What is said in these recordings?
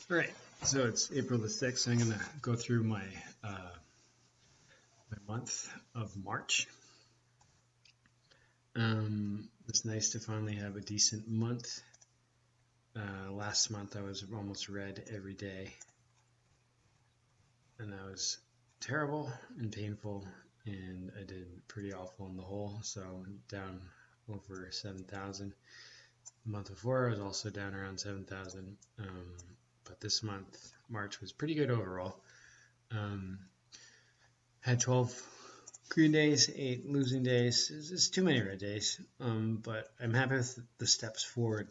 Right. So it's April the 6th. I'm going to go through my month of March. It's nice to finally have a decent month. Last month I was almost red every day, and that was terrible and painful, and I did pretty awful in the hole, so down over 7,000. The month before I was also down around 7,000, but this month, March, was pretty good overall. Had 12 green days, 8 losing days. It's too many red days, but I'm happy with the steps forward.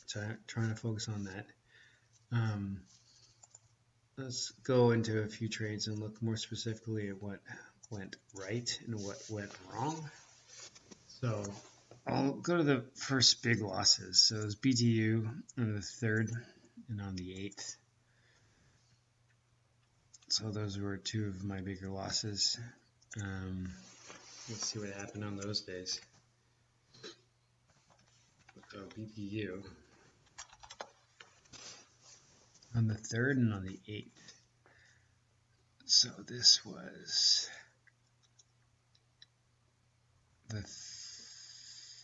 So I'm trying to focus on that. Let's go into a few trades and look more specifically at what went right and what went wrong. So I'll go to the first big losses. So it was BTU on the 3rd and on the 8th. So those were two of my bigger losses. Let's see what happened on those days. So BPU on the 3rd and on the 8th. So this was the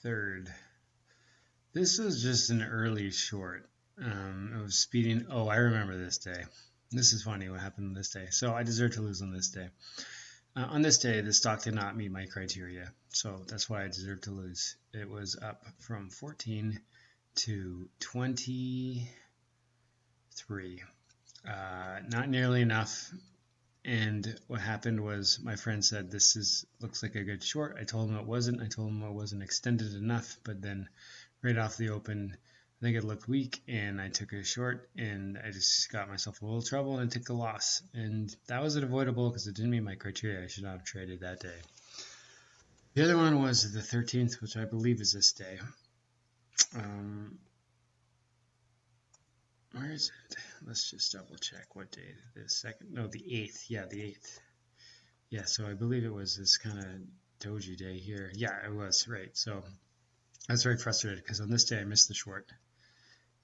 3rd. This was just an early short. It was speeding. Oh, I remember this day. This is funny what happened on this day. So I deserve to lose on this day. On this day, the stock did not meet my criteria, so that's why I deserve to lose. It was up from 14 to 23. Not nearly enough. And what happened was my friend said, this looks like a good short. I told him it wasn't. I told him it wasn't extended enough, but then right off the open, I think it looked weak, and I took a short, and I just got myself a little trouble, and I took the loss. And that was unavoidable because it didn't meet my criteria. I should not have traded that day. The other one was the 13th, which I believe is this day. Where is it? Let's just double check what day it is. The 8th. Yeah, the 8th. Yeah, so I believe it was this kind of doji day here. Yeah, it was, right. So I was very frustrated because on this day I missed the short.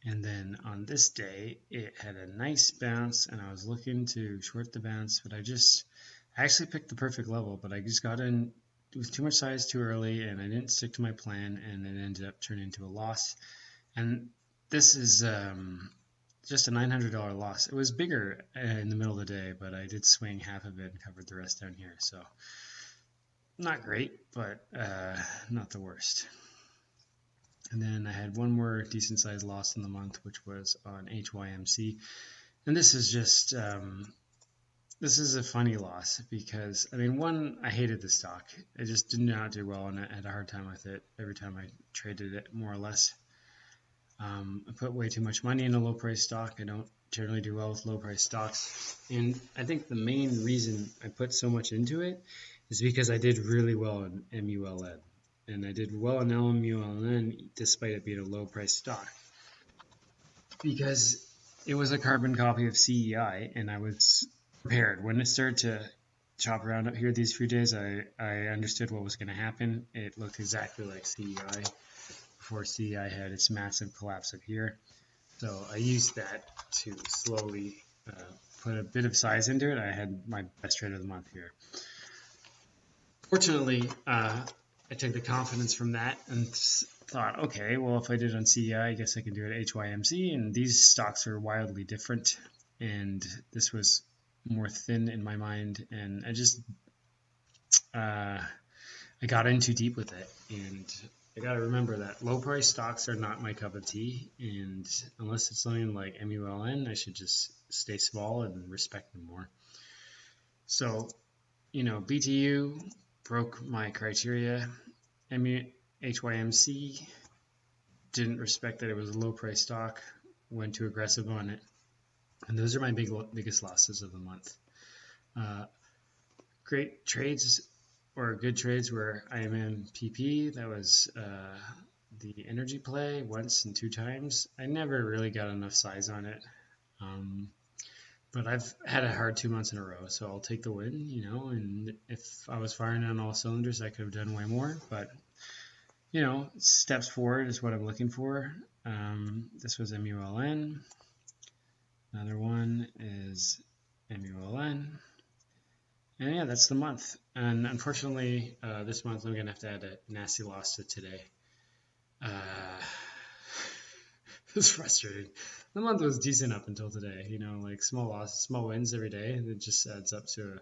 And then on this day, it had a nice bounce, and I was looking to short the bounce, but I actually picked the perfect level, but I just got in with too much size too early, and I didn't stick to my plan, and it ended up turning into a loss. And this is just a $900 loss. It was bigger in the middle of the day, but I did swing half of it and covered the rest down here. So not great, but not the worst. And then I had one more decent sized loss in the month, which was on HYMC. And this is just, this is a funny loss because, one, I hated the stock. I just did not do well, and I had a hard time with it every time I traded it, more or less. I put way too much money in a low price stock. I don't generally do well with low price stocks. And I think the main reason I put so much into it is because I did really well in MULN. And I did well in LMULN despite it being a low price stock. Because it was a carbon copy of CEI, and I was prepared. When it started to chop around up here these few days, I understood what was going to happen. It looked exactly like CEI before CEI had its massive collapse up here. So I used that to slowly put a bit of size into it. I had my best trade of the month here. Fortunately, I took the confidence from that and thought, okay, well, if I did it on CEI, I guess I can do it at HYMC. And these stocks are wildly different. And this was more thin in my mind. And I got in too deep with it. And I got to remember that low price stocks are not my cup of tea. And unless it's something like MULN, I should just stay small and respect them more. So, BTU broke my criteria. HYMC didn't respect that it was a low price stock, went too aggressive on it. And those are my biggest losses of the month. Great trades or good trades were IMMPP. That was the energy play once and 2 times. I never really got enough size on it. But I've had a hard 2 months in a row, so I'll take the win, and if I was firing on all cylinders, I could have done way more, but, steps forward is what I'm looking for. This was MULN. Another one is MULN. And yeah, that's the month. And unfortunately, this month I'm going to have to add a nasty loss to today. It's frustrating. The month was decent up until today, like small losses, small wins every day. And it just adds up to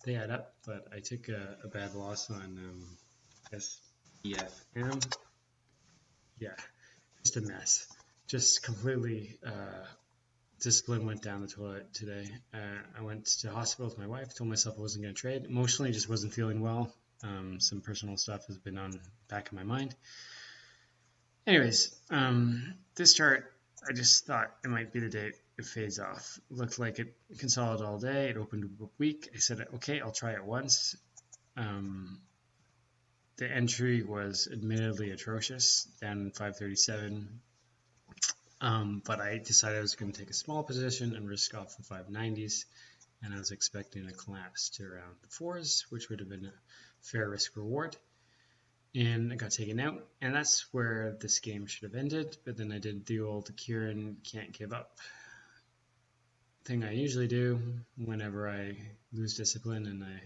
they add up. But I took a bad loss on SEFM. Yeah, just a mess. Just completely discipline went down the toilet today. I went to hospital with my wife, told myself I wasn't going to trade. Emotionally, just wasn't feeling well. Some personal stuff has been on the back of my mind. Anyways, this chart, I just thought it might be the day it fades off. It looked like it consolidated all day. It opened weak. I said, okay, I'll try it once. The entry was admittedly atrocious, down 537. But I decided I was going to take a small position and risk off the 590s, and I was expecting a collapse to around the 4s, which would have been a fair risk reward. And I got taken out, and that's where this game should have ended. But then I did the old Kieran can't give up thing I usually do whenever I lose discipline, and I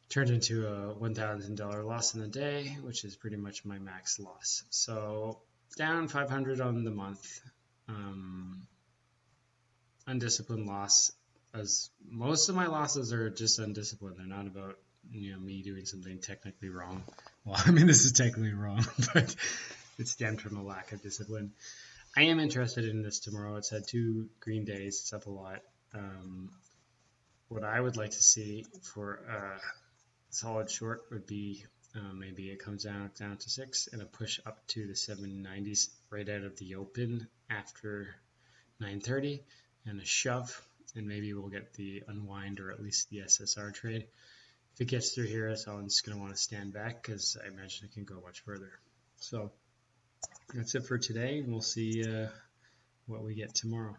turned into a $1,000 loss in the day, which is pretty much my max loss. So down 500 on the month. Undisciplined loss, as most of my losses are just undisciplined. They're not about me doing something technically wrong. Well, I mean, this is technically wrong, but it stemmed from a lack of discipline. I am interested in this tomorrow. It's had 2 green days. It's up a lot. What I would like to see for a solid short would be maybe it comes down to 6 and a push up to the 790s right out of the open after 9:30 and a shove, and maybe we'll get the unwind or at least the SSR trade. If it gets through here, someone's going to want to stand back because I imagine it can go much further. So that's it for today. We'll see what we get tomorrow.